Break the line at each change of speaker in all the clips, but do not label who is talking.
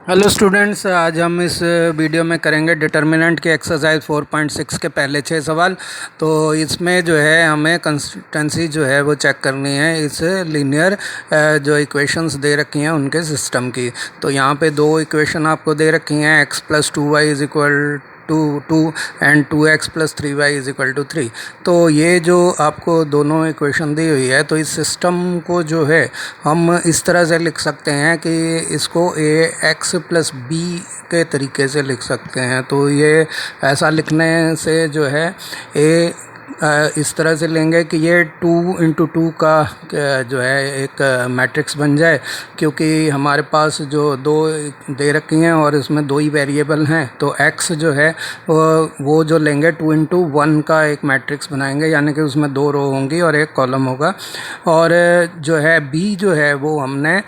Hello students, आज हम इस वीडियो में करेंगे डिटर्मिनेंट के एक्सरसाइज 4.6 के पहले 6 सवाल। तो इसमें जो है हमें कंसिस्टेंसी जो है वो चेक करनी है इस लीनियर जो इक्वेशंस दे रखी हैं उनके सिस्टम की। तो यहाँ पे दो इक्वेशन आपको दे रखी हैं, x + 2y is equal to 2 and 2x + 3y is equal to 3। तो ये जो आपको दोनों इक्वेशन दी हुई है, तो इस सिस्टम को जो है हम इस तरह से लिख सकते हैं कि इसको ax + b के तरीके से लिख सकते हैं। तो ये ऐसा लिखने से जो है इस तरह से लेंगे कि ये 2 × 2 का जो है एक मैट्रिक्स बन जाए, क्योंकि हमारे पास जो दो दे रखी हैं और इसमें दो ही वेरिएबल हैं। तो x जो है वो जो लेंगे 2 × 1 का एक मैट्रिक्स बनाएंगे, यानी कि उसमें 2 रो होंगी और एक कॉलम होगा। और जो है b जो है वो हमने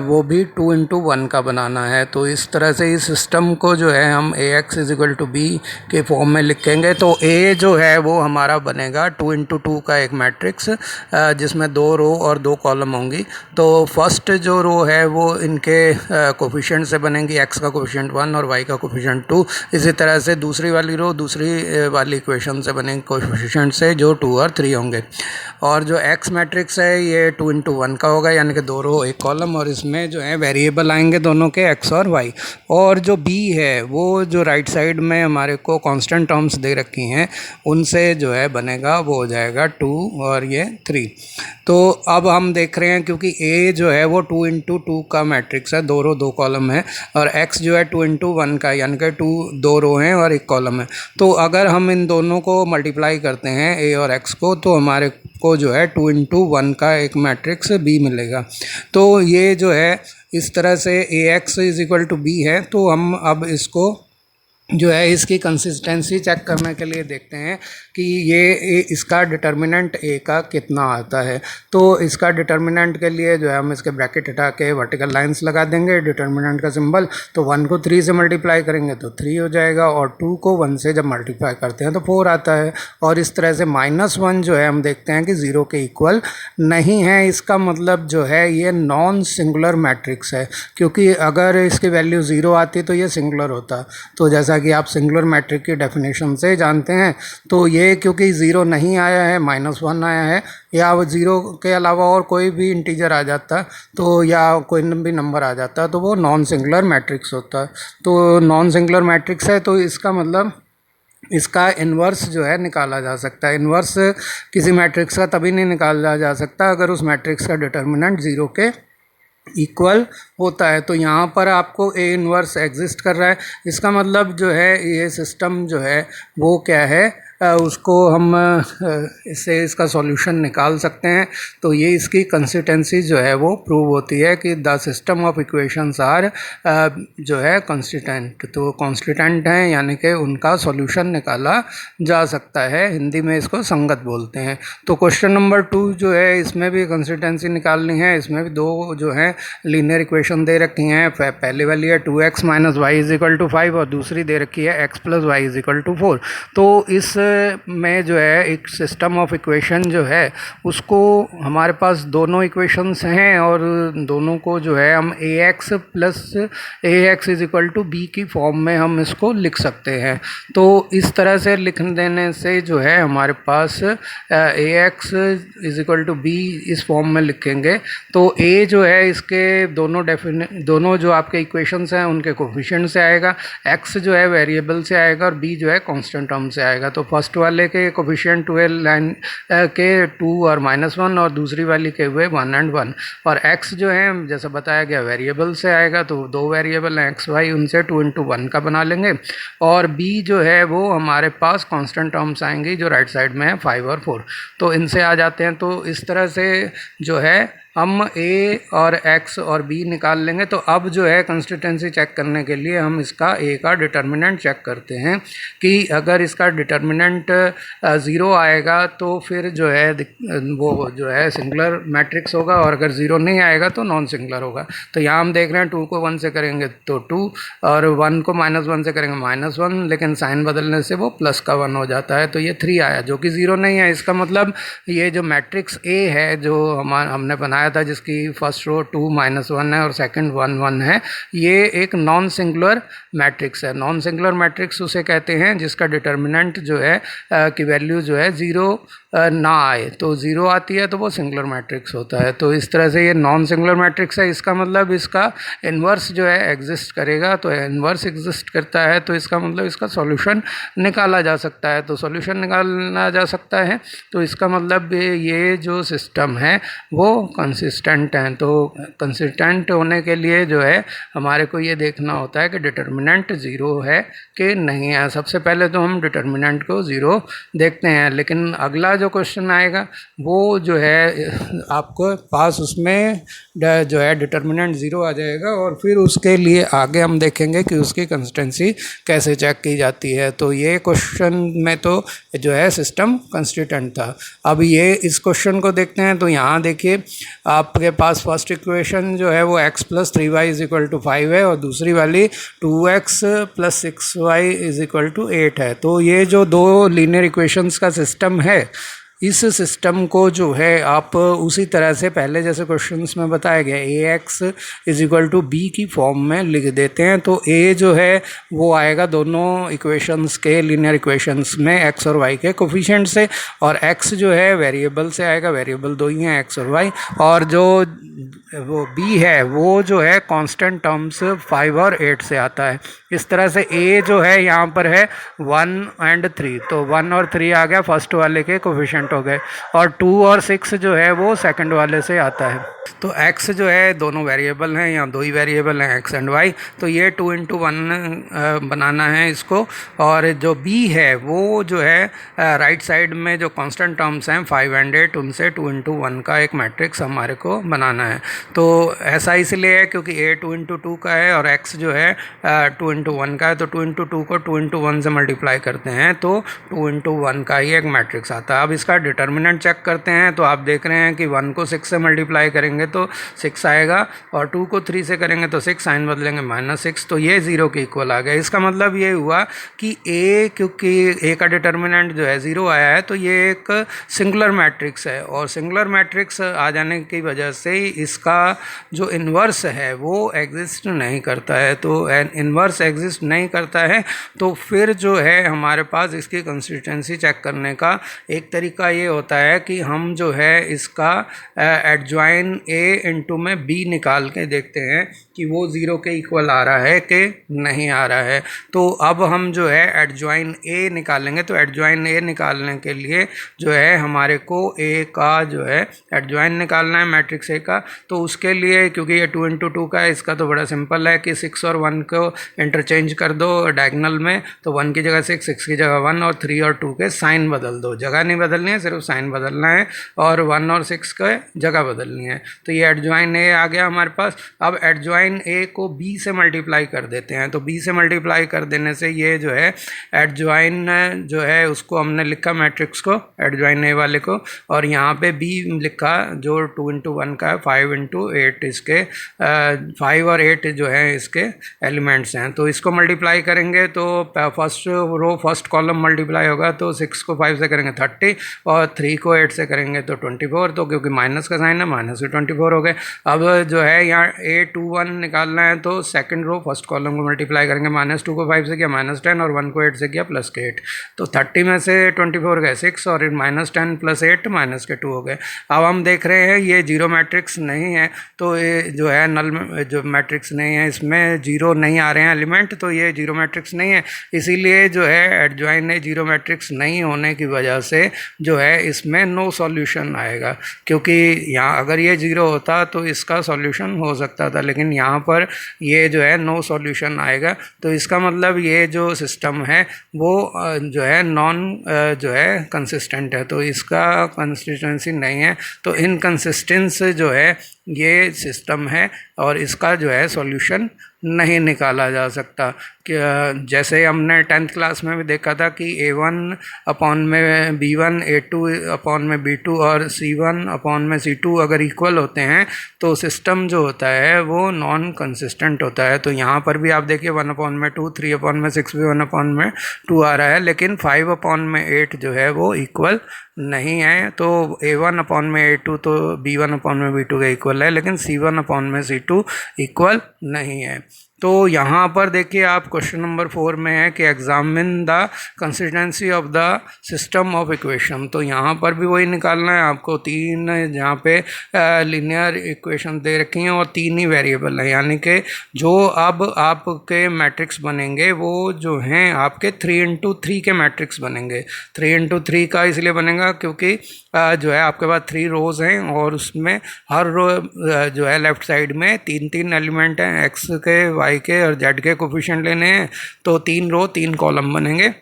वो भी 2 × 1 का बनाना है। तो इस तरह से इस सिस्टम को जो है हम ax = b के फॉर्म में लिखेंगे। तो a जो है वो हमारा बनेगा 2 × 2 का एक मैट्रिक्स, जिसमें 2 रो और 2 कॉलम होंगी। तो फर्स्ट जो रो है वो इनके कोफिशिएंट से बनेगी, x का कोफिशिएंट 1 और y का कोफिशिएंट 2। इसी तरह से दूसरी वाली रो दूसरी वाली इक्वेशन से बनेगी कोफिशिएंट से, जो 2 और 3 होंगे। और जो x मैट्रिक्स है ये 2 × 1 का होगा, यानी कि 2 रो 1 कॉलम, और इसमें जो है वेरिएबल आएंगे दोनों के x और y। और जो b है वो जो राइट साइड में हमारे को कांस्टेंट टर्म्स दे रखी हैं उनसे जो है बनेगा, वो हो जाएगा 2 और ये 3। तो अब हम देख रहे हैं क्योंकि a जो है वो 2 × 2 का मैट्रिक्स है, 2 रो 2 कॉलम है, और x जो है 2 × 1 का, यानी कि 2 रो हैं और 1 कॉलम है। तो अगर हम इन दोनों को मल्टीप्लाई करते हैं a और x को, तो हमारे को जो है 2 × 1 का एक मैट्रिक्स b मिलेगा। तो ये जो है इस तरह से ax = b है। तो हम अब इसको जो है इसकी कंसिस्टेंसी चेक करने के लिए देखते हैं कि ये इसका डिटर्मिनेंट a का कितना आता है। तो इसका डिटर्मिनेंट के लिए जो है हम इसके ब्रैकेट हटा के वर्टिकल लाइंस लगा देंगे, डिटर्मिनेंट का सिंबल। तो 1 को 3 से मल्टीप्लाई करेंगे तो 3 हो जाएगा, और 2 को 1 से जब मल्टीप्लाई करते हैं तो 4 आता है। और इस तरह से -1 जो है हम देखते हैं कि 0 के इक्वल नहीं है। इसका मतलब जो है ये नॉन सिंगुलर मैट्रिक्स है, क्योंकि अगर इसकी वैल्यू 0 आती तो ये सिंगुलर होता। तो जैसा कि आप सिंगुलर मैट्रिक की डेफिनेशन से जानते हैं, तो ये क्योंकि 0 नहीं आया है, -1 आया है, या 0 के अलावा और कोई भी इंटीजर आ जाता तो, या कोई भी नंबर आ जाता, तो वो नॉन सिंगुलर मैट्रिक्स होता। तो नॉन सिंगुलर मैट्रिक्स है, तो इसका मतलब इसका इन्वर्स जो है निकाला जा सकता है। इन्वर्स किसी मैट्रिक्स का तभी नहीं निकाला जा सकता अगर उस मैट्रिक्स का डिटर्मिनेंट 0 के इक्वल होता है। तो यहाँ पर आपको ए इन्वर्स एग्जिस्ट कर रहा है। इसका मतलब जो है ये सिस्टम जो है वो क्या है, उसको हम इससे इसका सॉल्यूशन निकाल सकते हैं। तो ये इसकी कंसिस्टेंसी जो है वो प्रूव होती है कि the system of equations are जो है कॉन्स्टिटेंट। तो कॉन्स्टिटेंट हैं, यानी कि उनका सॉल्यूशन निकाला जा सकता है। हिंदी में इसको संगत बोलते हैं। तो क्वेश्चन नंबर 2 जो है इसमें भी कंसिस्टेंसी निकालनी है। इसमें भी दो जो है लीनियर इक्वेशन दे रखी हैं। पहले वाली है 2x - y = 5 और दूसरी दे रखी है x + y = 4। तो इस में जो है एक सिस्टम ऑफ इक्वेशन जो है उसको हमारे पास दोनों इक्वेशंस हैं, और दोनों को जो है हम ax = b की फॉर्म में हम इसको लिख सकते हैं। तो इस तरह से लिख देने से जो है हमारे पास ax = b इस फॉर्म में लिखेंगे। तो a जो है इसके दोनों जो आपके इक्वेशंस हैं उनके कोफिशिएंट से आएगा, x जो है वेरिएबल से आएगा, और b जो है कांस्टेंट टर्म से आएगा। तो फर्स्ट वाले के कोफिशिएंट हुए लाइन के 2 और -1, और दूसरी वाली के हुए 1 और 1। और x जो है जैसा बताया गया वेरिएबल से आएगा, तो दो वेरिएबल हैं x y, उनसे 2 × 1 का बना लेंगे। और b जो है वो हमारे पास कांस्टेंट टर्म्स आएंगी जो राइट साइड में है 5 और 4। तो इनसे आ जाते हैं। तो इस तरह से जो है हम a और x और b निकाल लेंगे। तो अब जो है कंसिस्टेंसी चेक करने के लिए हम इसका a का डिटर्मिनेंट चेक करते हैं कि अगर इसका डिटर्मिनेंट 0 आएगा तो फिर जो है वो जो है सिंगुलर मैट्रिक्स होगा, और अगर 0 नहीं आएगा तो नॉन सिंगुलर होगा। तो यहाँ हम देख रहे हैं 2 को 1 से करेंगे तो 2, और 1 को -1 से करेंगे -1, लेकिन साइन बदलने से वो प्लस का 1 हो जाता है। तो ये 3 आया, जो कि 0 नहीं है। इसका मतलब ये जो मैट्रिक्स A है जो हमने बनाया बनाया था जिसकी फर्स्ट रो 2 -1 है और सेकंड 1 1 है, ये एक नॉन सिंगुलर मैट्रिक्स है। नॉन सिंगुलर मैट्रिक्स उसे कहते हैं जिसका डिटर्मिनेंट जो है की वैल्यू जो है 0 ना आए, तो 0 आती है तो वो सिंगुलर मैट्रिक्स होता है। तो इस तरह से ये नॉन सिंगुलर मैट्रिक्स है। इसका मतलब इसका इन्वर्स जो है एग्जिस्ट करेगा, तो इन्वर्स एग्जिस्ट करता है तो इसका मतलब इसका सॉल्यूशन निकाला जा सकता है। तो सॉल्यूशन निकाला जा सकता है तो इसका मतलब ये जो सिस्टम है वो कंसिस्टेंट है। तो कंसिस्टेंट होने के लिए जो है हमारे को ये देखना होता है कि डिटर्मिनेंट 0 है कि नहीं है। सबसे पहले तो हम डिटर्मिनेंट को 0 देखते हैं, लेकिन अगला जो क्वेश्चन आएगा वो जो है आपको पास उसमें जो है डिटर्मिनेंट 0 आ जाएगा और फिर उसके लिए आगे हम देखेंगे कि उसकी कंसिस्टेंसी कैसे चेक की जाती है। तो ये क्वेश्चन में तो जो है सिस्टम कंसिस्टेंट था। अब ये इस क्वेश्चन को देखते हैं तो यहाँ देखिए आपके पास फर्स्ट इक्वेशन जो है वो x + 3y = 5 है और दूसरी वाली 2x + 6y = 8 है। तो ये जो दो लीनियर इक्वेशंस का सिस्टम है, इस सिस्टम को जो है आप उसी तरह से पहले जैसे क्वेश्चंस में बताया गया ax = b की फॉर्म में लिख देते हैं। तो a जो है वो आएगा दोनों इक्वेशंस के लीनियर इक्वेशंस में x और y के कोफिशिएंट से, और x जो है वेरिएबल से आएगा, वेरिएबल दो ही हैं x और y, और जो वो b है वो जो है कांस्टेंट टर्म्स 5 और 8 से आता है। इस तरह से a जो है यहाँ पर है 1 और 3, तो 1 और 3 आ गया फर्स्ट वाले के कोफिशिएंट हो गए, और 2 और 6 जो है वो सेकंड वाले से आता है। तो x जो है दोनों वेरिएबल हैं, यहाँ दो ही वेरिएबल हैं x एंड y, तो ये 2 × 1 बनाना है इसको। और जो b है वो जो है राइट साइड में जो कांस्टेंट टर्म्स हैं 5 और 8, उनसे 2 × 1 का एक मैट्रिक्स हमारे को बनाना है। तो ऐसा इसलिए है क्योंकि a 2 × 2 का है और x जो है 2 × 1 का है, तो 2 × 2 को 2 × 1 से मल्टीप्लाई करते हैं तो 2 × 1 का ही एक मैट्रिक्स आता है। अब इसका डिटर्मिनेंट चेक करते हैं, तो आप देख रहे हैं कि 1 को 6 से मल्टीप्लाई करेंगे तो 6 आएगा, और 2 को 3 से करेंगे तो 6, साइन बदलेंगे -6, तो ये 0 के इक्वल आ गया। इसका मतलब ये हुआ कि a, क्योंकि a का डिटर्मिनेंट जो है 0 आया है, तो ये एक सिंगुलर मैट्रिक्स है, और सिंगुलर मैट्रिक्स आ जाने की वजह से इसका जो इन्वर्स है वो एग्जिस्ट नहीं करता है। तो इन्वर्स एग्जिस्ट नहीं करता है तो फिर जो है हमारे पास इसकी कंसिस्टेंसी चेक करने का एक तरीका ये होता है कि हम जो है इसका एडजॉइन a इंटू में b निकाल के देखते हैं कि वो 0 के इक्वल आ रहा है कि नहीं आ रहा है। तो अब हम जो है एडजॉइन a निकालेंगे, तो एडजॉइन a निकालने के लिए जो है हमारे को a का जो है एडजॉइन निकालना है मैट्रिक्स a का। तो उसके लिए क्योंकि ये 2 × 2 का है, इसका तो बड़ा सिंपल है कि 6 और 1 को इंटरचेंज कर दो डायगोनल में, तो 1 की जगह 6, 6 की जगह 1, और 3 और 2 के साइन बदल दो। जगह नहीं बदलनी है, सिर्फ साइन बदलना है, और 1 और 6 के जगह बदलनी है। तो ये एडजॉइन a आ गया हमारे पास। अब एडजॉइन a को b से मल्टीप्लाई कर देते हैं, तो b से मल्टीप्लाई कर देने से ये जो है एडजॉइन जो है उसको हमने लिखा मैट्रिक्स को, एडजॉइन a वाले को, और यहाँ पे b लिखा जो 2 × 1 का है 5 × 8, इसके 5 और 8 जो है इसके एलिमेंट्स हैं। तो इसको मल्टीप्लाई करेंगे तो first row first column multiply होगा, तो 6 को 5 से करेंगे 30, और 3 को 8 से करेंगे तो 24, तो क्योंकि माइनस का साइन है माइनस के 24 हो गए। अब जो है यहाँ a21 निकालना है, तो सेकंड रो फर्स्ट कॉलम को मल्टीप्लाई करेंगे, -2 को 5 से किया -10, और 1 को 8 से किया +8, तो 30 में से 24 गए 6, और -10 + 8 -2 हो गए। अब हम देख रहे हैं ये 0 मैट्रिक्स नहीं है, तो ये जो है नल जो मैट्रिक्स नहीं है, इसमें 0 नहीं आ रहे हैं एलिमेंट, तो ये 0 मैट्रिक्स नहीं है। इसीलिए जो है एडजॉइन ए 0 मैट्रिक्स नहीं होने की वजह से जो है इसमें नो सॉल्यूशन आएगा, क्योंकि यहाँ अगर ये 0 होता तो इसका सॉल्यूशन हो सकता था, लेकिन यहाँ पर ये जो है नो सॉल्यूशन आएगा। तो इसका मतलब ये जो सिस्टम है वो जो है नॉन जो है कंसिस्टेंट है, तो इसका कंसिस्टेंसी नहीं है। तो इनकंसिस्टेंस जो है ये सिस्टम है और इसका जो है सॉल्यूशन नहीं निकाला जा सकता। जैसे हमने 10th क्लास में भी देखा था कि a1 अपॉन में b1, a2 अपॉन में b2 और c1 अपॉन में c2 अगर इक्वल होते हैं तो सिस्टम जो होता है वो नॉन कंसिस्टेंट होता है। तो यहाँ पर भी आप देखिए 1 अपॉन में 2, 3 अपॉन में 6 भी 1 अपॉन में 2 आ रहा है, लेकिन 5 अपॉन में 8 जो है वो इक्वल नहीं है, तो A1 अपॉन में A2 तो B1 अपॉन में B2 के इक्वल है, लेकिन C1 अपॉन में C2 इक्वल नहीं है। तो यहाँ पर देखिए आप क्वेश्चन नंबर 4 में है कि examine the consistency of the system of equation. तो यहाँ पर भी वही निकालना है आपको। तीन यहाँ पे लीनियर इक्वेशन दे रखी हैं और तीन ही वेरिएबल हैं, यानी कि जो अब आपके मैट्रिक्स बनेंगे वो जो हैं आपके 3×3 के मैट्रिक्स बनेंगे। 3×3 का इसलिए बनेगा क्योंकि जो है आपके पास 3 रोज़ हैं और उसमें हर रो जो है लेफ़्ट साइड में 3-3 एलिमेंट हैं, एक्स के, वाई के और जेड के कोफिशिएंट लेने हैं, तो 3 रो 3 कॉलम बनेंगे।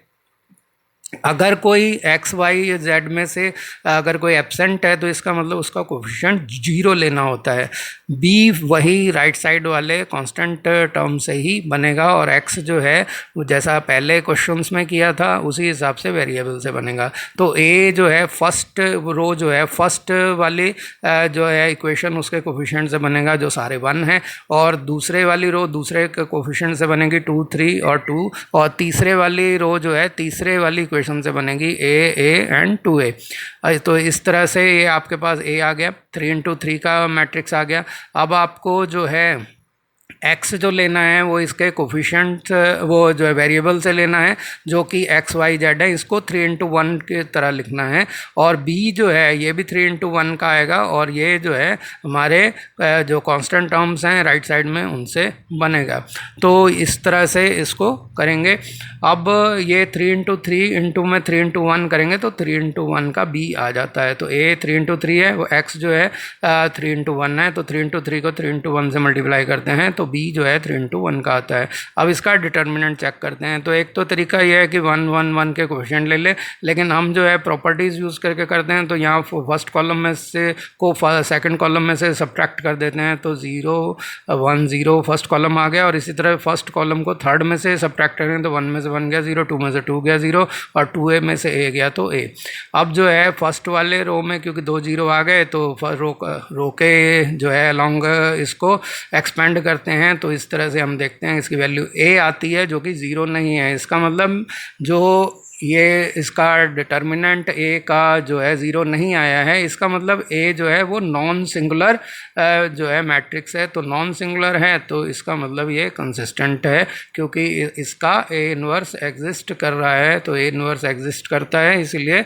अगर कोई एक्स वाई जेड में से अगर कोई एब्सेंट है तो इसका मतलब उसका कोफिशिएंट 0 लेना होता है। बी वही राइट साइड वाले कांस्टेंट टर्म से ही बनेगा और एक्स जो है जैसा पहले क्वेश्चंस में किया था उसी हिसाब से वेरिएबल से बनेगा। तो ए जो है फर्स्ट रो जो है फर्स्ट वाली जो है इक्वेशन उसके कोफिशिएंट से बनेगा जो सारे 1 हैं, और दूसरे वाली रो दूसरे के कोफिशिएंट से बनेगी 2, 3 और 2, और तीसरे वाली रो जो है तीसरे वाली से बनेगी ए एंड 2a। तो इस तरह से ये आपके पास ए आ गया, 3×3 का मैट्रिक्स आ गया। अब आपको जो है एक्स जो लेना है वो इसके कोफिशिएंट वो जो है वेरिएबल से लेना है जो कि एक्स वाई जेड है, इसको 3×1 की तरह लिखना है। और बी जो है ये भी 3×1 का आएगा और ये जो है हमारे जो कांस्टेंट टर्म्स हैं राइट साइड में उनसे बनेगा। तो इस तरह से इसको करेंगे। अब ये 3×3 इंटू में 3×1 करेंगे तो 3×1 का बी आ जाता है। तो ए 3×3 है, वो एक्स जो है 3×1 है, तो 3×3 को 3×1 से मल्टीप्लाई करते हैं तो बी जो है 3×1 का आता है। अब इसका डिटर्मिनेंट चेक करते हैं। तो एक तो तरीका यह है कि 1, 1, 1 के कोफिशिएंट ले ले, लेकिन हम जो है प्रॉपर्टीज़ यूज़ करके करते हैं। तो यहाँ फर्स्ट कॉलम में से को सेकंड कॉलम में से सब्ट्रैक्ट कर देते हैं, तो 0, 1, 0 फर्स्ट कॉलम आ गया, और इसी तरह फर्स्ट कॉलम को थर्ड में से सब्ट्रैक्ट करें तो 1 में से 1 गया 0, 2 में से 2 गया 0 और 2a में से a गया तो a। अब जो है फर्स्ट वाले रो में क्योंकि 2 0 आ गए तो रो के जो है अलॉन्ग इसको एक्सपेंड करते हैं। तो इस तरह से हम देखते हैं इसकी वैल्यू a आती है जो कि 0 नहीं है। इसका मतलब जो ये इसका डिटर्मिनेंट a का जो है 0 नहीं आया है, इसका मतलब a जो है वो नॉन सिंगुलर जो है मैट्रिक्स है। तो नॉन सिंगुलर है तो इसका मतलब ये कंसिस्टेंट है क्योंकि इसका a इन्वर्स एग्जिस्ट कर रहा है। तो a इन्वर्स एग्जिस्ट करता है, इसलिए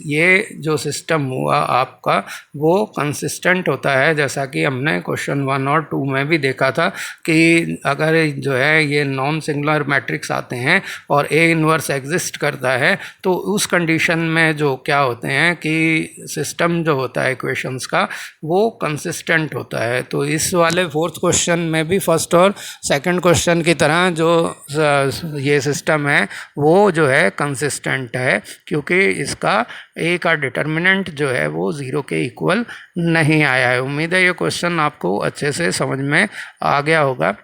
ये जो सिस्टम हुआ आपका वो कंसिस्टेंट होता है। जैसा कि हमने क्वेश्चन 1 और 2 में भी देखा था कि अगर जो है ये नॉन सिंगुलर मैट्रिक्स आते हैं और a इन्वर्स एग्जिस्ट करता है तो उस कंडीशन में जो क्या होते हैं कि सिस्टम जो होता है इक्वेशंस का वो कंसिस्टेंट होता है। तो इस वाले फोर्थ क्वेश्चन में भी फर्स्ट और सेकंड क्वेश्चन की तरह जो ये सिस्टम है वो जो है कंसिस्टेंट है क्योंकि इसका a का डिटर्मिनेंट जो है वो 0 के इक्वल नहीं आया है। उम्मीद है ये क्वेश्चन आपको अच्छे से समझ में आ गया होगा।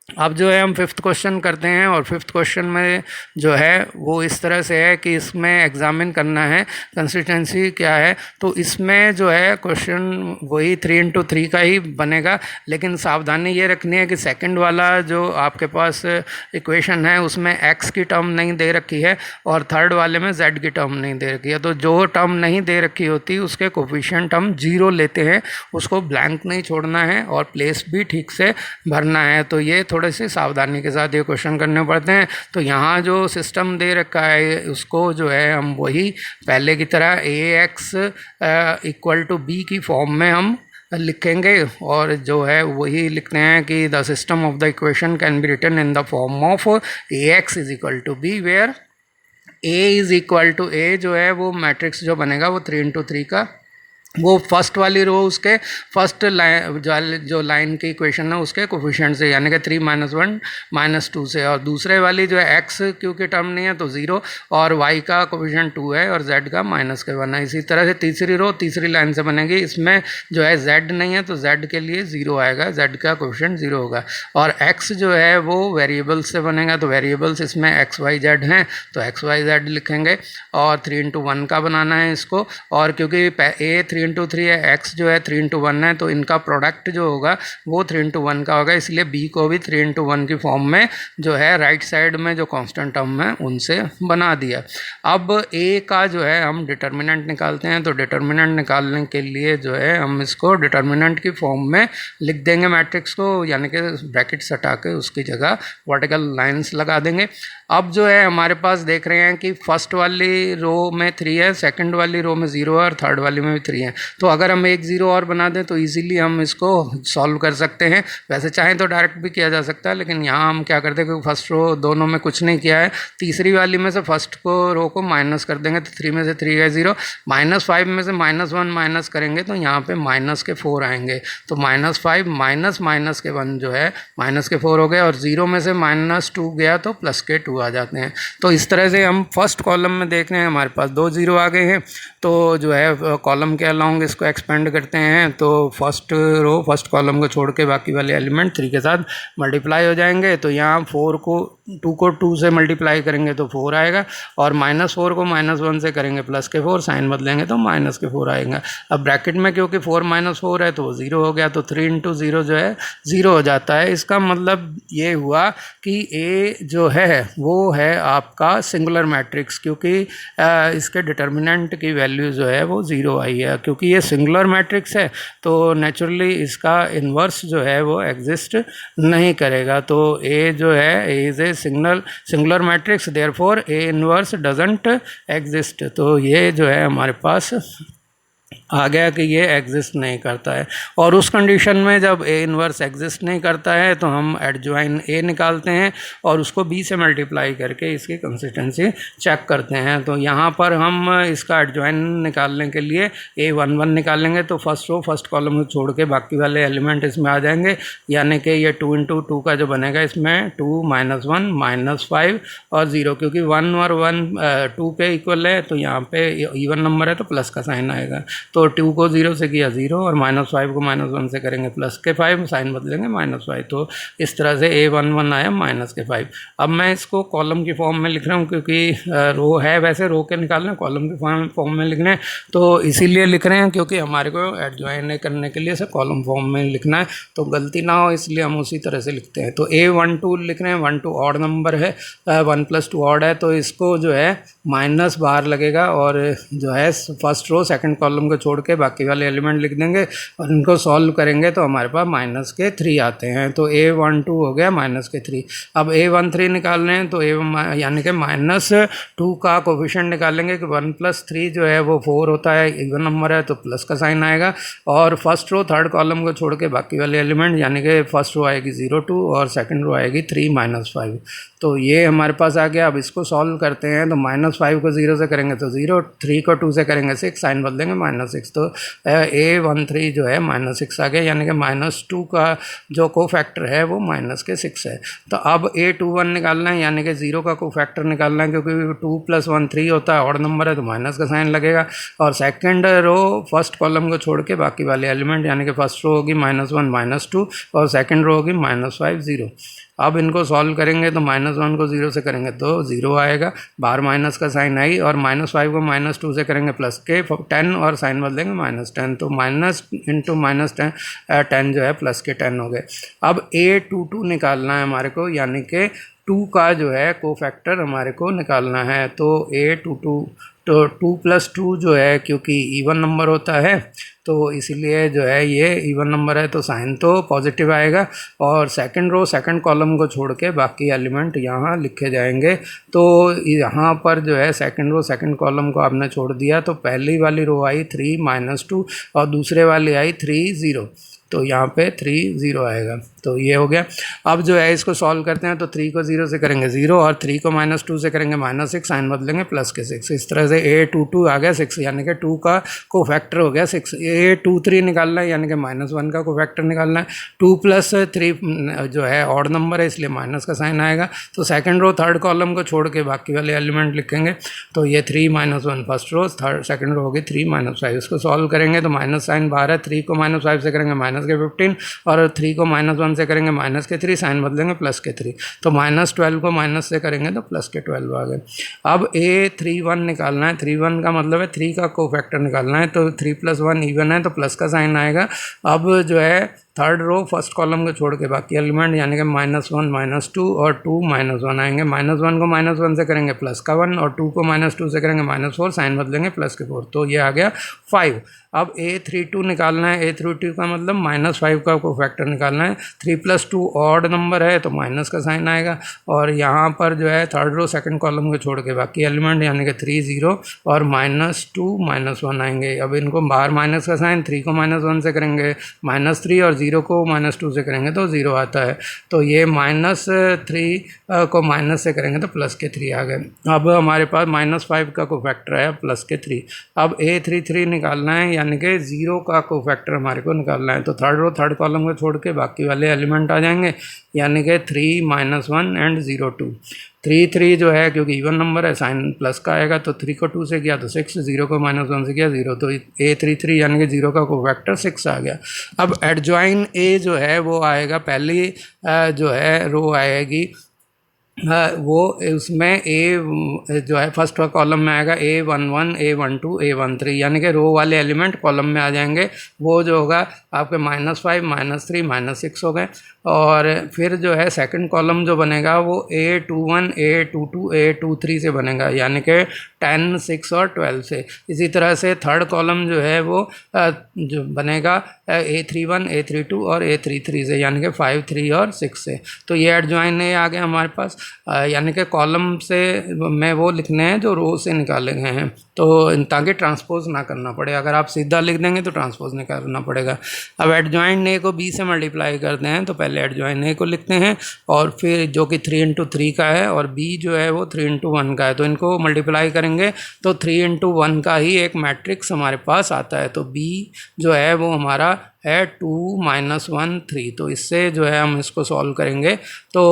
अब जो है हम फिफ्थ क्वेश्चन करते हैं और फिफ्थ क्वेश्चन में जो है वो इस तरह से है कि इसमें एग्जामिन करना है कंसिस्टेंसी क्या है। तो इसमें जो है क्वेश्चन वही 3×3 का ही बनेगा, लेकिन सावधानी ये रखनी है कि सेकंड वाला जो आपके पास इक्वेशन है उसमें x की टर्म नहीं दे रखी है और थर्ड वाले में z की टर्म नहीं दे रखी है। तो जो टर्म नहीं दे रखी होती उसके कोफिशिएंट हम 0 लेते हैं, उसको ब्लैंक नहीं छोड़ना है और प्लेस भी ठीक से भरना है। तो ये थोड़े से सावधानी के साथ ये क्वेश्चन करने पड़ते हैं। तो यहाँ जो सिस्टम दे रखा है उसको जो है हम वही पहले की तरह ax = b की फॉर्म में हम लिखेंगे और जो है वही लिखते हैं कि the system of the equation can be written in the form of ax = b where a जो है वो मैट्रिक्स जो बनेगा वो 3×3 का वो फर्स्ट वाली रो उसके फर्स्ट लाइन जो लाइन की इक्वेशन है उसके कोफिशिएंट से यानी कि 3 - 1 - 2 से, और दूसरे वाली जो है x क्योंकि टर्म नहीं है तो 0 और y का कोफिशिएंट 2 है और z का -1 है। इसी तरह से तीसरी रो तीसरी लाइन से बनेगी, इसमें जो है z नहीं है तो z के लिए 0 आएगा, z का कोफिशिएंट 0 होगा। और x जो है वो वेरिएबल्स से बनेगा, तो वेरिएबल्स इसमें x y z हैं तो x y z लिखेंगे और 3×1 का बनाना है इसको। और क्योंकि a इंटू थ्री है, एक्स जो है 3 इंटू 1 है, तो इनका प्रोडक्ट जो होगा वो 3 इंटू 1 का होगा, इसलिए बी को भी 3 इंटू 1 की फॉर्म में जो है राइट साइड में जो कांस्टेंट टर्म है उनसे बना दिया। अब ए का जो है हम डिटर्मिनेंट निकालते हैं, तो डिटर्मिनेंट निकालने के लिए जो है हम इसको डिटर्मिनेंट की फॉर्म में लिख देंगे मैट्रिक्स को, यानी कि ब्रैकेट्स हटा के उसकी जगह वर्टिकल लाइंस लगा देंगे। अब जो है हमारे पास देख रहे हैं कि फर्स्ट वाली रो में 3 है, सेकंड वाली रो में 0 है और थर्ड वाली में भी 3 है, तो अगर हम एक 0 और बना दें तो इजीली हम इसको सॉल्व कर सकते हैं। वैसे चाहें तो डायरेक्ट भी किया जा सकता है, लेकिन यहाँ हम क्या करते हैं क्योंकि फर्स्ट रो दोनों में कुछ नहीं किया है, तीसरी वाली में से फर्स्ट को रो को माइनस कर देंगे, तो 3 में से 3 है 0, -5 में से -1 माइनस करेंगे तो यहाँ पे माइनस के 4 आएंगे, तो -5 माइनस के 1 जो है माइनस के 4 हो गए, और 0 में से -2 गया तो प्लस के 2 आ जाते हैं। तो इस तरह से हम फर्स्ट कॉलम में देख रहे हैं हमारे पास 2 0 आ गए हैं, तो जो है कॉलम के अलोंग इसको एक्सपेंड करते हैं, तो फर्स्ट कॉलम को छोड़ के बाकी वाले एलिमेंट 3 के साथ मल्टीप्लाई हो जाएंगे। तो यहाँ 4 को 2 से मल्टीप्लाई करेंगे तो 4 आएगा, और -4 को -1 से करेंगे प्लस के 4, साइन बदलेंगे तो माइनस के 4 आएगा। अब ब्रैकेट में क्योंकि 4 - 4 है तो वो 0 हो गया, तो 3 इंटू 0 जो है 0 हो जाता है। इसका मतलब ये हुआ कि ए जो है वो है आपका सिंगुलर मैट्रिक्स, क्योंकि इसके डिटर्मिनेंट की वैल्यू जो है वो 0 आई है। क्योंकि ये सिंगुलर मैट्रिक्स है तो नेचुरली इसका इन्वर्स जो है वो एग्जिस्ट नहीं करेगा, तो ए जो है is a singular matrix, therefore A inverse doesn't exist. तो ये जो है हमारे पास आ गया कि ये एग्जिस्ट नहीं करता है, और उस कंडीशन में जब ए इन्वर्स एग्जिस्ट नहीं करता है तो हम एडजॉइन ए निकालते हैं और उसको बी से मल्टीप्लाई करके इसकी कंसिस्टेंसी चेक करते हैं। तो यहाँ पर हम इसका एडजॉइन निकालने के लिए A11 निकालेंगे, तो फर्स्ट कॉलम को छोड़ के बाकी वाले एलिमेंट इसमें आ जाएंगे, यानी कि ये 2 इंटू 2 का जो बनेगा इसमें 2 -1 -5 और 0, क्योंकि 1 और 1 2 के इक्वल है, तो यहाँ पे इवन नंबर है तो प्लस का साइन आएगा, तो 2 को 0 से किया 0 और -5 को -1 से करेंगे प्लस के 5, साइन बदलेंगे -5, तो इस तरह से A11 आया -5। अब मैं इसको कॉलम की फॉर्म में लिख रहा हूँ, क्योंकि रो है, वैसे रो के निकालना कॉलम की फॉर्म में लिखना है, तो इसीलिए लिख रहे हैं क्योंकि हमारे को एडजॉइन करने के लिए से कॉलम फॉर्म में लिखना है, तो गलती ना हो इसलिए हम उसी तरह से लिखते हैं। तो A12 लिख रहे हैं, 1 2 ऑड नंबर है, 1 + 2 ऑड है, तो इसको जो है माइनस बाहर लगेगा, और जो है फर्स्ट रो सेकंड कॉलम को छोड़ के बाकी वाले एलिमेंट लिख देंगे और इनको सॉल्व करेंगे तो हमारे पास -3 आते हैं। तो A12 हो गया -3। अब A13 निकाल रहे हैं, तो यानी कि -2 का कोफिशिएंट निकालेंगे कि 1 + 3 जो है वो 4 होता है, इवन नंबर है तो प्लस का साइन आएगा, और फर्स्ट रो थर्ड कॉलम को छोड़ के बाकी वाले एलिमेंट, यानी कि फर्स्ट रो आएगी 0 2 और सेकंड रो आएगी 3 -5। तो ये हमारे पास आ गया। अब इसको सॉल्व करते हैं, तो -5 को 0 से करेंगे तो 0, 3 को 2 से करेंगे 6, साइन बदलेंगे -6, तो A13 जो है -6 आ गया, यानी कि -2 का जो कोफैक्टर है वो -6 है। तो अब A21 निकालना है, यानी कि 0 का कोफैक्टर निकालना है, क्योंकि 2 + 1 3 होता है, ऑड नंबर है तो माइनस का साइन लगेगा, और सेकंड रो फर्स्ट कॉलम को छोड़ के बाकी वाले एलिमेंट, यानी कि फर्स्ट रो होगी -1 -2 और सेकंड रो होगी -5 0। अब इनको सॉल्व करेंगे तो -1 को 0 से करेंगे तो 0 आएगा, बाहर माइनस का साइन आई, और -5 को -2 से करेंगे प्लस के 10 और साइन बदलेंगे -10, तो माइनस इंटू -10 जो है प्लस के 10 हो गए। अब A22 निकालना है हमारे को, यानी कि 2 का जो है कोफैक्टर हमारे को निकालना है। तो A22 तो 2 + 2 जो है क्योंकि इवन नंबर होता है तो इसीलिए जो है ये इवन नंबर है तो साइन तो पॉजिटिव आएगा, और सेकंड रो सेकंड कॉलम को छोड़ के बाकी एलिमेंट यहाँ लिखे जाएंगे। तो यहाँ पर जो है सेकंड रो सेकंड कॉलम को आपने छोड़ दिया, तो पहली वाली रो आई 3 -2 और दूसरे वाली आई 3 0, तो यहाँ पे 3 0 आएगा। तो ये हो गया। अब जो है इसको सॉल्व करते हैं, तो 3 को 0 से करेंगे 0 और 3 को -2 से करेंगे -6, साइन बदलेंगे प्लस के 6। इस तरह से A22 आ गया 6, यानी कि 2 का कोफैक्टर हो गया 6। A23 निकालना है, यानी कि -1 का कोफैक्टर निकालना है। 2 + 3 जो है ऑड नंबर है इसलिए माइनस का साइन आएगा, तो सेकंड रो थर्ड कॉलम को छोड़ के बाकी वाले एलिमेंट लिखेंगे। तो ये 3 -1 first row, third second row होगी 3 -5। इसको सॉल्व करेंगे तो माइनस साइन बाहर है, 3 को -5 से करेंगे माइनस के 15 और 3 को -1 से करेंगे माइनस के 3, साइन बदलेंगे प्लस के 3, तो -12 को माइनस से करेंगे तो प्लस के 12 आ गए। अब A31 निकालना है, 31 का मतलब है 3 का कोफैक्टर निकालना है, तो 3 + 1 इवन है तो प्लस का साइन आएगा। अब जो है थर्ड रो फर्स्ट कॉलम को छोड़ के बाकी एलिमेंट यानी कि -1 -2 और 2 -1 आएंगे। -1 को -1 से करेंगे प्लस का 1 और 2 को -2 से करेंगे -4, साइन बदलेंगे प्लस के 4, तो ये आ गया 5। अब A32 निकालना है, A32 का मतलब -5 का कोफैक्टर निकालना है। 3 + 2 ऑड नंबर है तो माइनस का साइन आएगा, और यहाँ पर जो है थर्ड रो सेकंड कॉलम को छोड़ के बाकी एलिमेंट यानी कि 3 0 और -2 -1 आएंगे। अब इनको बाहर माइनस का साइन, 3 को -1 से करेंगे -3 और 0 को -2 से करेंगे तो 0 आता है, तो ये -3 को माइनस से करेंगे तो प्लस के 3 आ गए। अब हमारे पास -5 का कोफैक्टर है प्लस के 3। अब A33 निकालना है यानी कि 0 का कोफैक्टर हमारे को निकालना है, तो थर्ड रो थर्ड कॉलम को छोड़ के बाकी वाले एलिमेंट आ जाएंगे यानी कि 3 -1 एंड 0 2। 3 3 जो है क्योंकि इवन नंबर है साइन प्लस का आएगा, तो 3 को 2 से किया तो 6, 0 को -1 से किया 0, तो A33 यानी कि 0 का कोफैक्टर 6 आ गया। अब एडजॉइन A जो है वो आएगा, पहली जो है रो आएगी वो उसमें A जो है फर्स्ट कॉलम में आएगा A11 A12 A13 यानी कि रो वाले एलिमेंट कॉलम में आ जाएंगे। वो जो होगा आपके -5 -3 -6 हो गए, और फिर जो है सेकंड कॉलम जो बनेगा वो A21 A22 A23 से बनेगा यानी कि 10 6 और 12 से। इसी तरह से थर्ड कॉलम जो है वो जो बनेगा A31 A32 और A33 से यानी कि 5 3 और 6 से। तो ये एडजॉइन A आ गया हमारे पास, यानी कि कॉलम से में वो लिखने हैं जो रो से निकाले गए हैं, तो ताकि ट्रांसपोज ना करना पड़े। अगर आप सीधा लिख देंगे तो ट्रांसपोज नहीं करना पड़ेगा। अब एडजॉइन A को B से मल्टीप्लाई करते हैं, तो पहले एडजॉइन A को लिखते हैं और फिर जो कि 3 × 3 का है और B जो है वो 3 × 1 का है, तो इनको मल्टीप्लाई करेंगे तो 3 × 1 का ही एक मैट्रिक्स हमारे पास आता है। तो B जो है वो हमारा है 2 -1 3, तो इससे जो है हम इसको सॉल्व करेंगे तो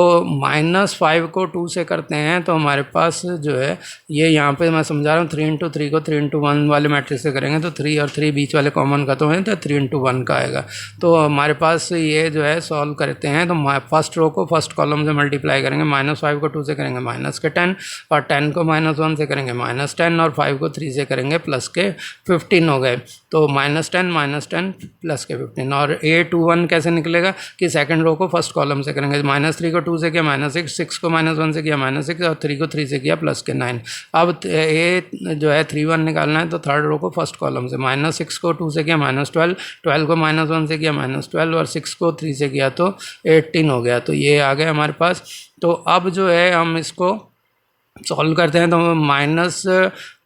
-5 को 2 से करते हैं तो हमारे पास जो है ये यहाँ पे मैं समझा रहा हूँ 3 × 3 को 3 × 1 वाले मैट्रिक्स से करेंगे तो 3 और 3 बीच वाले कॉमन का तो है तो 3 × 1 का आएगा। तो हमारे पास ये जो है सॉल्व करते हैं तो फर्स्ट रो को फर्स्ट कॉलम से मल्टीप्लाई करेंगे, -5 को 2 से करेंगे -10 और 10 को -1 से करेंगे -10 और 5 को 3 से करेंगे +15 हो गए। तो -10 प्लस के 15 और A21 कैसे निकलेगा कि सेकंड रो को फर्स्ट कॉलम से करेंगे, -3 को 2 से किया -6, 6 को -1 से किया -6 और 3 को 3 से किया प्लस के 9। अब A जो है 31 निकालना है तो थर्ड रो को फर्स्ट कॉलम से, -6 को 2 से किया -12, 12 को -1 से किया -12 और 6 को 3 से किया तो 18 हो गया। तो ये आ गया हमारे पास। तो अब जो है हम इसको सॉल्व करते हैं तो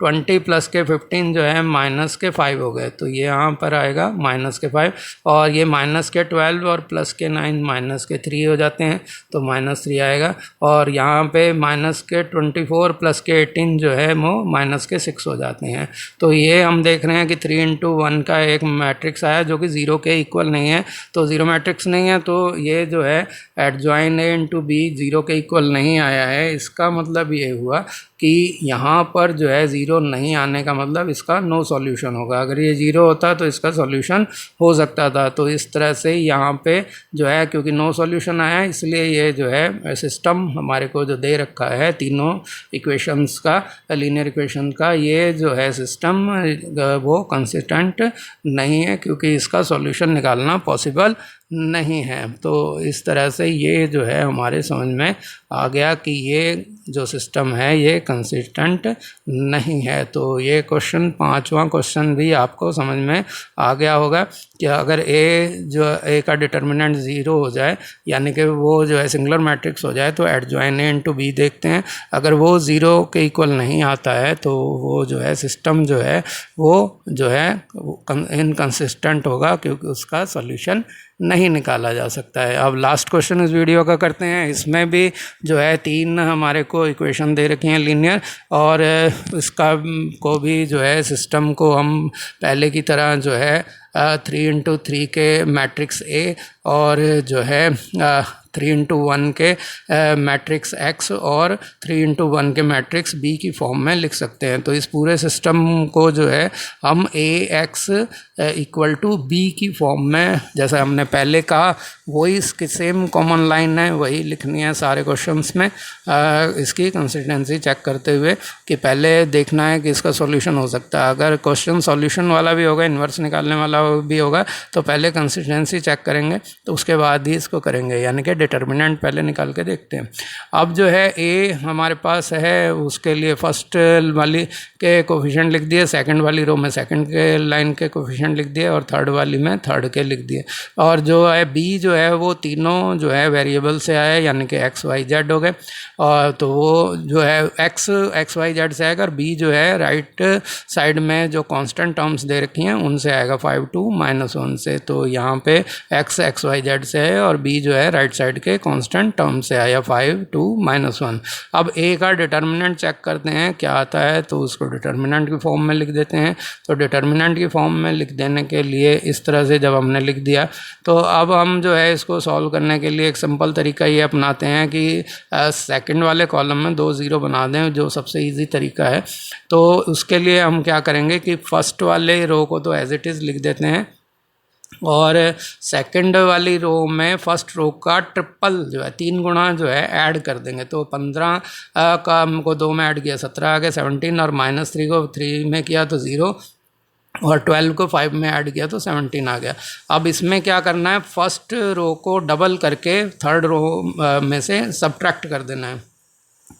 -20 प्लस के 15 जो है -5 हो गए, तो ये यहाँ पर आएगा -5 और ये -12 और प्लस के 9 -3 हो जाते हैं तो -3 आएगा, और यहाँ पे -24 प्लस के 18 जो है वो -6 हो जाते हैं। तो ये हम देख रहे हैं कि 3 × 1 का एक मैट्रिक्स आया जो कि 0 के इक्वल नहीं है, तो 0 मैट्रिक्स नहीं है तो ये जो है एडजॉइन A × B 0 के इक्वल नहीं आया है। इसका मतलब ये हुआ कि यहाँ पर जो है 0 नहीं आने का मतलब इसका नो सॉल्यूशन होगा। अगर ये 0 होता तो इसका सॉल्यूशन हो सकता था। तो इस तरह से यहाँ पे जो है क्योंकि नो सॉल्यूशन आया इसलिए ये जो है सिस्टम हमारे को जो दे रखा है तीनों इक्वेशंस का, लीनियर इक्वेशन का, ये जो है सिस्टम वो कंसिस्टेंट नहीं है क्योंकि इसका सॉल्यूशन निकालना पॉसिबल नहीं है। तो इस तरह से ये जो है हमारे समझ में आ गया कि ये जो सिस्टम है ये कंसिस्टेंट नहीं है। तो ये क्वेश्चन 5वां क्वेश्चन भी आपको समझ में आ गया होगा कि अगर A का डिटर्मिनेंट 0 हो जाए यानी कि वो जो है सिंगुलर मैट्रिक्स हो जाए तो एडजॉइन A × B देखते हैं। अगर वो 0 के इक्वल नहीं आता है तो वो जो है सिस्टम जो है वो जो है इनकंसिस्टेंट होगा क्योंकि उसका सॉल्यूशन नहीं निकाला जा सकता है। अब लास्ट क्वेश्चन इस वीडियो का करते हैं। इसमें भी जो है 3 हमारे को इक्वेशन दे रखी हैं लीनियर, और इसका को भी जो है सिस्टम को हम पहले की तरह जो है 3×3 के मैट्रिक्स ए और जो है 3×1 के मैट्रिक्स एक्स और 3×1 के मैट्रिक्स बी की फॉर्म में लिख सकते हैं। तो इस पूरे सिस्टम को जो है हम ए एक्स इक्वल टू बी की फॉर्म में, जैसा हमने पहले कहा वही इसकी सेम कॉमन लाइन है, वही लिखनी है सारे क्वेश्चंस में। इसकी कंसिस्टेंसी चेक करते हुए कि पहले देखना है कि इसका सॉल्यूशन हो सकता है। अगर क्वेश्चन सॉल्यूशन वाला भी होगा, इन्वर्स निकालने वाला भी होगा, तो पहले कंसिस्टेंसी चेक करेंगे तो उसके बाद ही इसको करेंगे, यानी कि डिटर्मिनेंट पहले निकाल के देखते हैं। अब जो है ए हमारे पास है, उसके लिए फर्स्ट वाली के कोफिशिएंट लिख दिए, सेकंड वाली रो में सेकंड के लाइन के कोफिशिएंट लिख दिए और थर्ड वाली में थर्ड के लिख दिए। और जो है बी जो है वो तीनों जो है वेरिएबल से आए, यानी कि एक्स वाई जेड हो गए। और तो वो जो है एक्स वाई जेड से आएगा और बी जो है राइट साइड में जो कांस्टेंट टर्म्स दे रखी हैं उनसे आएगा 5 2 -1 से। तो यहाँ पे एक्स वाई जेड से है और बी जो है राइट साइड के कांस्टेंट टर्म से आया 5 2 -1। अब ए का डिटर्मिनेंट चेक करते हैं क्या आता है, तो उसको डिटर्मिनेंट की फॉर्म में लिख देते हैं। तो डिटर्मिनेंट की फॉर्म में लिख देने के लिए इस तरह से जब हमने लिख दिया, तो अब हम जो है इसको सॉल्व करने के लिए एक सिंपल तरीका ये अपनाते हैं कि सेकंड वाले कॉलम में 2 0 बना दें, जो सबसे इजी तरीका है। तो उसके लिए हम क्या करेंगे कि फर्स्ट वाले रो को तो एज इट इज़ लिख देते हैं और सेकंड वाली रो में फर्स्ट रो का ट्रिपल जो है 3 गुना जो है ऐड कर देंगे। तो 15 का हमको 2 में ऐड किया 17 आ गया 17, और -3 को 3 में किया तो 0, और 12 को 5 में ऐड किया तो 17 आ गया। अब इसमें क्या करना है, फर्स्ट रो को डबल करके थर्ड रो में से सब्ट्रैक्ट कर देना है।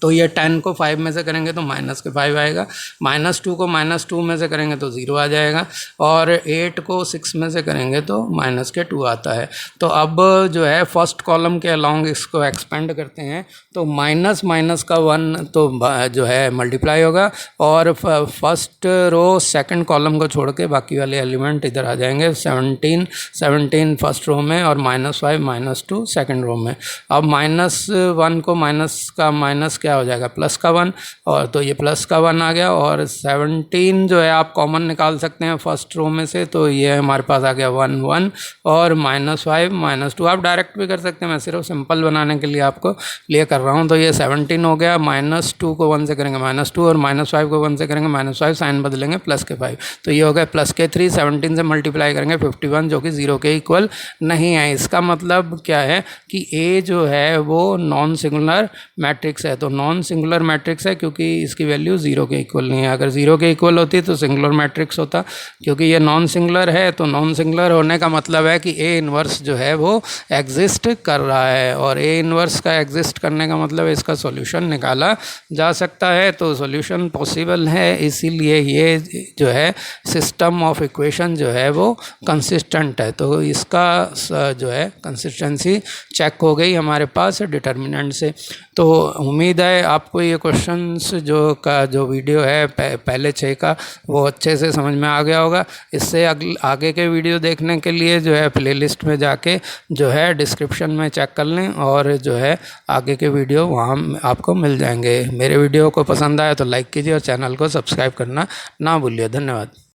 तो ये 10 को 5 में से करेंगे तो -5 आएगा, -2 को -2 में से करेंगे तो 0 आ जाएगा, और 8 को 6 में से करेंगे तो -2 आता है। तो अब जो है फर्स्ट कॉलम के अलॉन्ग इसको एक्सपेंड करते हैं, तो माइनस का 1 तो जो है मल्टीप्लाई होगा, और फर्स्ट रो सेकंड कॉलम को छोड़ के बाकी वाले एलिमेंट इधर आ जाएंगे। 17 फर्स्ट रो में और -5 -2 सेकंड रो में। अब -1 को माइनस का माइनस क्या हो जाएगा, प्लस का 1, और तो ये प्लस का 1 आ गया। और 17 जो है आप कॉमन निकाल सकते हैं फर्स्ट रो में से, तो ये हमारे पास आ गया 1 1, और -5 -2 आप डायरेक्ट भी कर सकते हैं, मैं सिर्फ सिंपल बनाने के लिए आपको लिए कर रहा हूँ। तो ये 17 हो गया, -2 को 1 से करेंगे -2, और -5 को 1 से करेंगे -5, साइन बदलेंगे प्लस के 5, तो ये हो गया प्लस के 3। 17 से मल्टीप्लाई करेंगे 51, जो कि 0 के इक्वल नहीं है। इसका मतलब क्या है कि ए जो है वो नॉन सिंगुलर मैट्रिक्स है। तो नॉन सिंगुलर मैट्रिक्स है क्योंकि इसकी वैल्यू 0 के इक्वल नहीं है। अगर 0 के इक्वल होती तो सिंगुलर मैट्रिक्स होता, क्योंकि ये नॉन सिंगुलर है। तो नॉन सिंगुलर होने का मतलब है कि ए इन्वर्स जो है वो एग्जिस्ट कर रहा है, और ए इन्वर्स का एग्जिस्ट करने का मतलब इसका सॉल्यूशन निकाला जा सकता है। तो सॉल्यूशन पॉसिबल है, इसीलिए ये जो है सिस्टम ऑफ इक्वेशन जो है वो कंसिस्टेंट है। तो इसका जो है कंसिस्टेंसी चेक हो गई हमारे पास डिटर्मिनेंट से। तो उम्मीद है आपको ये क्वेश्चंस जो वीडियो है पहले 6 का वो अच्छे से समझ में आ गया होगा। इससे आगे के वीडियो देखने के लिए जो है प्लेलिस्ट में जाके जो है डिस्क्रिप्शन में चेक कर लें, और जो है आगे के वीडियो वहाँ आपको मिल जाएंगे। मेरे वीडियो को पसंद आया तो लाइक कीजिए और चैनल को सब्सक्राइब करना ना भूलिए। धन्यवाद।